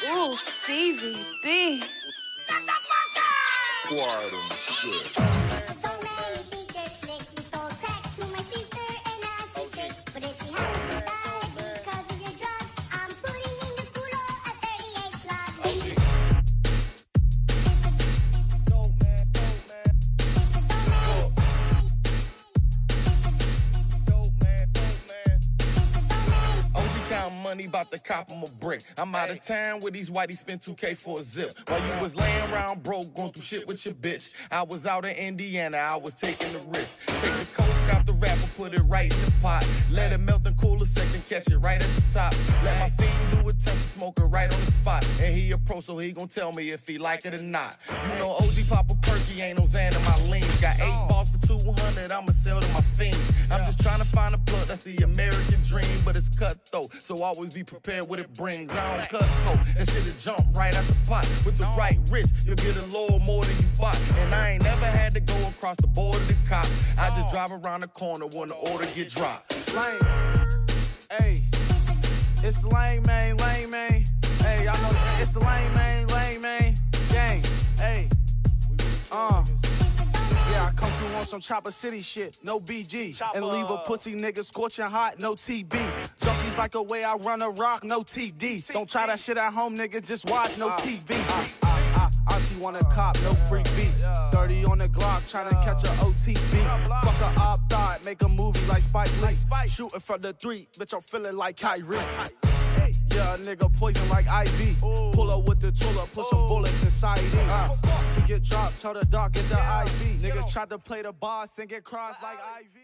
Ooh, Stevie B. Shut the fuck up! Quiet on the shit. Money about to cop him a brick. I'm out of town with these whiteys, spent 2K for a zip. While you was laying around broke, going through shit with your bitch, I was out in Indiana, I was taking the risk. Take the coke out the wrapper, put it right in the pot. Let it melt and cool a second, catch it right at the top. Let my fiend do a test, smoke it right on the spot. And he a pro, so he gon' tell me if he like it or not. You know OG Papa Perky ain't no Xan in my lean. Got 8 balls for 200, I'ma sell to my fiends. I'm just trying to find a plug, that's the American dream, but it's cutthroat, so always be prepared what it brings. I don't cut coat, that shit'll jump right out the pot. With the right wrist, you'll get a little more than you bought. And I ain't never had to go across the border to cop. I just drive around the corner when the order get dropped. It's lame, hey. It's lame, man, lame, man. Hey, I know it's the lame, man, gang, hey. Yeah, I come through on some Chopper City shit, no BG. And leave a pussy nigga scorching hot, no TB. Junkies like the way I run a rock, no TD. Don't try that shit at home, nigga, just watch, no TV. Auntie want a cop, no freak beat. 30 on the Glock, tryna catch a OTB. Fuck a op thought, make a movie like Spike Lee. Shooting from the 3, bitch, I'm feeling like Kyrie. Yeah, nigga poison like IV. Pull up with the tulip, put some bullets inside it. He get dropped, tell the dog get the IV. Niggas tried to play the boss and get crossed like IV.